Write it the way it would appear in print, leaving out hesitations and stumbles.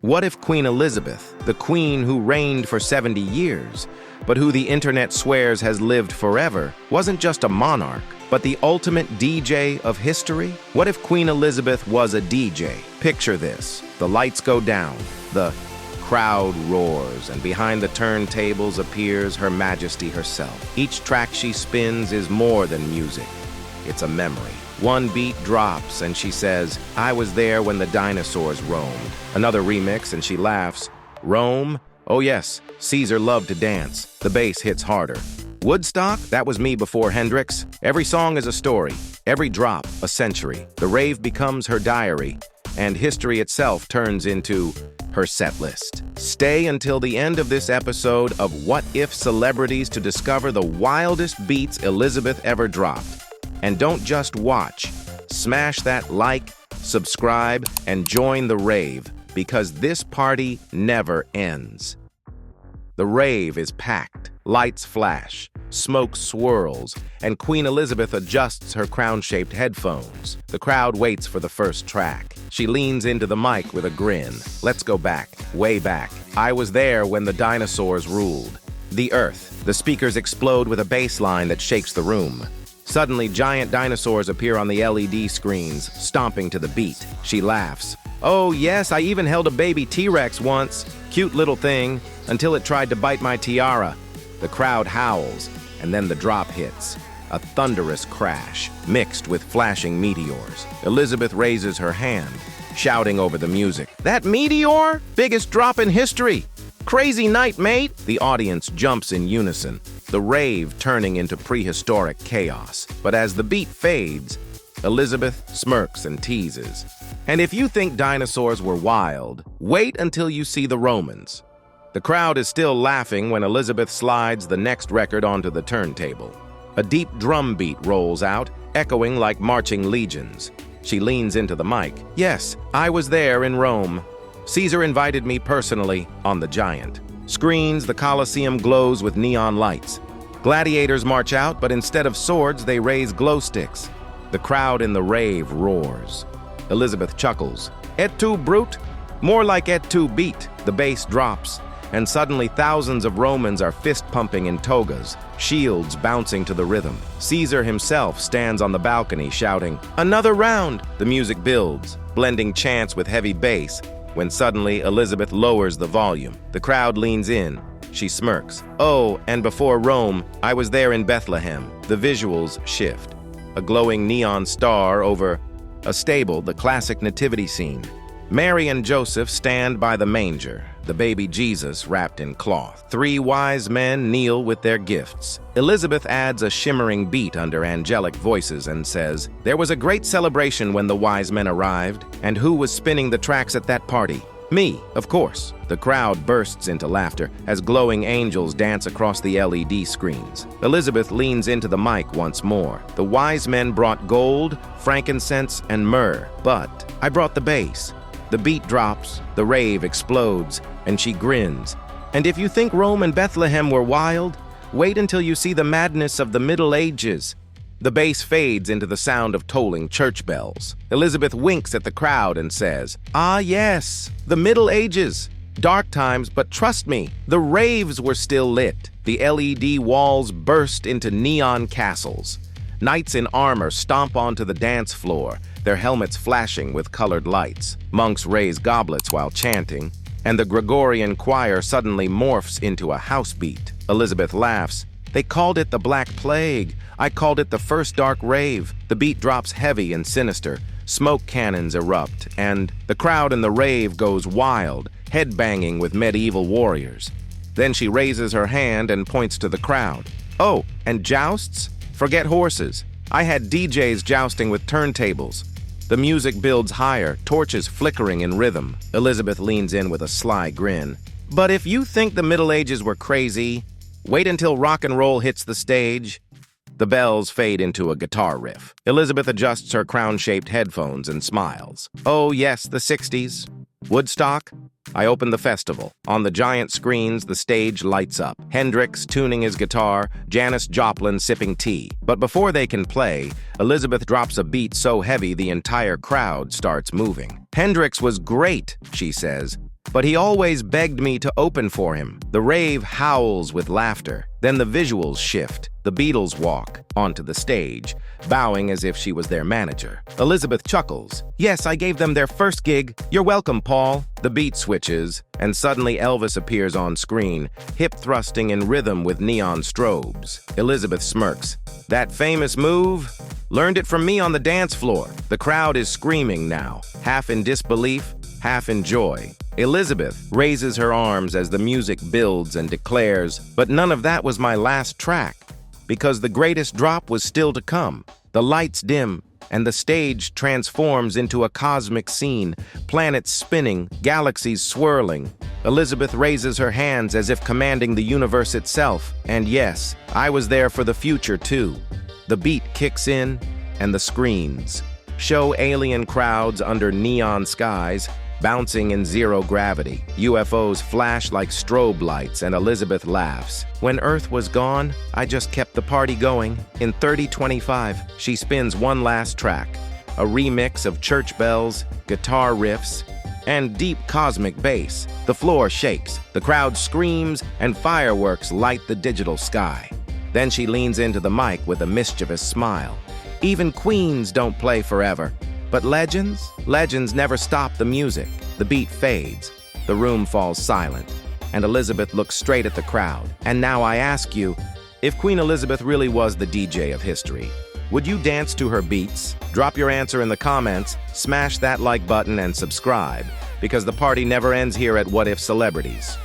What if Queen Elizabeth, the queen who reigned for 70 years, but who the internet swears has lived forever, wasn't just a monarch, but the ultimate DJ of history? What if Queen Elizabeth was a DJ? Picture this. The lights go down, the crowd roars, and behind the turntables appears Her Majesty herself. Each track she spins is more than music. It's a memory. One beat drops and she says, "I was there when the dinosaurs roamed." Another remix and she laughs, "Rome? Oh yes, Caesar loved to dance." The bass hits harder. Woodstock? That was me before Hendrix. Every song is a story, every drop a century. The rave becomes her diary, and history itself turns into her set list. Stay until the end of this episode of What If Celebrities to discover the wildest beats Elizabeth ever dropped. And don't just watch. Smash that like, subscribe, and join the rave, because this party never ends. The rave is packed, lights flash, smoke swirls, and Queen Elizabeth adjusts her crown-shaped headphones. The crowd waits for the first track. She leans into the mic with a grin. Let's go back, way back. I was there when the dinosaurs ruled. The Earth. The speakers explode with a bass line that shakes the room. Suddenly, giant dinosaurs appear on the LED screens, stomping to the beat. She laughs. "Oh yes, I even held a baby T-Rex once. Cute little thing, until it tried to bite my tiara." The crowd howls, and then the drop hits. A thunderous crash, mixed with flashing meteors. Elizabeth raises her hand, shouting over the music, "That meteor? Biggest drop in history! Crazy night, mate!" The audience jumps in unison, the rave turning into prehistoric chaos. But as the beat fades, Elizabeth smirks and teases. "And if you think dinosaurs were wild, wait until you see the Romans." The crowd is still laughing when Elizabeth slides the next record onto the turntable. A deep drum beat rolls out, echoing like marching legions. She leans into the mic. "Yes, I was there in Rome. Caesar invited me personally on the giant." Screens, the Colosseum glows with neon lights. Gladiators march out, but instead of swords, they raise glow sticks. The crowd in the rave roars. Elizabeth chuckles. "Et tu, brute?" More like "et tu, beat." The bass drops, and suddenly thousands of Romans are fist-pumping in togas, shields bouncing to the rhythm. Caesar himself stands on the balcony shouting, "Another round!" The music builds, blending chants with heavy bass, when suddenly Elizabeth lowers the volume. The crowd leans in. She smirks. "Oh, and before Rome, I was there in Bethlehem." The visuals shift. A glowing neon star over a stable, the classic nativity scene. Mary and Joseph stand by the manger, the baby Jesus wrapped in cloth. 3 wise men kneel with their gifts. Elizabeth adds a shimmering beat under angelic voices and says, "There was a great celebration when the wise men arrived, and who was spinning the tracks at that party? Me, of course." The crowd bursts into laughter as glowing angels dance across the LED screens. Elizabeth leans into the mic once more. "The wise men brought gold, frankincense, and myrrh, but I brought the bass." The beat drops, the rave explodes, and she grins. "And if you think Rome and Bethlehem were wild, wait until you see the madness of the Middle Ages." The bass fades into the sound of tolling church bells. Elizabeth winks at the crowd and says, "Ah yes, the Middle Ages. Dark times, but trust me, the raves were still lit." The LED walls burst into neon castles. Knights in armor stomp onto the dance floor, their helmets flashing with colored lights. Monks raise goblets while chanting, and the Gregorian choir suddenly morphs into a house beat. Elizabeth laughs. "They called it the Black Plague. I called it the first dark rave." The beat drops heavy and sinister. Smoke cannons erupt, and the crowd in the rave goes wild, headbanging with medieval warriors. Then she raises her hand and points to the crowd. "Oh, and jousts? Forget horses. I had DJs jousting with turntables." The music builds higher, torches flickering in rhythm. Elizabeth leans in with a sly grin. "But if you think the Middle Ages were crazy, wait until rock and roll hits the stage." The bells fade into a guitar riff. Elizabeth adjusts her crown-shaped headphones and smiles. "Oh yes, the 60s. Woodstock?" I open the festival. On the giant screens, the stage lights up. Hendrix tuning his guitar, Janis Joplin sipping tea. But before they can play, Elizabeth drops a beat so heavy the entire crowd starts moving. "Hendrix was great," she says. but he always begged me to open for him. The rave howls with laughter. Then the visuals shift. The Beatles walk onto the stage, bowing as if she was their manager. Elizabeth chuckles. Yes, I gave them their first gig. You're welcome, Paul. The beat switches, and suddenly Elvis appears on screen, hip thrusting in rhythm with neon strobes. Elizabeth smirks. That famous move? Learned it from me on the dance floor. The crowd is screaming now, half in disbelief, half in joy. Elizabeth raises her arms as the music builds and declares, but none of that was my last track, because the greatest drop was still to come. The lights dim, and the stage transforms into a cosmic scene, planets spinning, galaxies swirling. Elizabeth raises her hands as if commanding the universe itself, and yes, I was there for the future too. The beat kicks in, and the screens show alien crowds under neon skies, bouncing in zero gravity. UFOs flash like strobe lights, and Elizabeth laughs. When Earth was gone, I just kept the party going. In 3025, she spins one last track, a remix of church bells, guitar riffs, and deep cosmic bass. The floor shakes, the crowd screams, and fireworks light the digital sky. Then she leans into the mic with a mischievous smile. Even queens don't play forever. But legends never stop the music. The beat fades, the room falls silent, and Elizabeth looks straight at the crowd. And now I ask you, if Queen Elizabeth really was the DJ of history, would you dance to her beats? Drop your answer in the comments, smash that like button, and subscribe, because the party never ends here at What If Celebrities.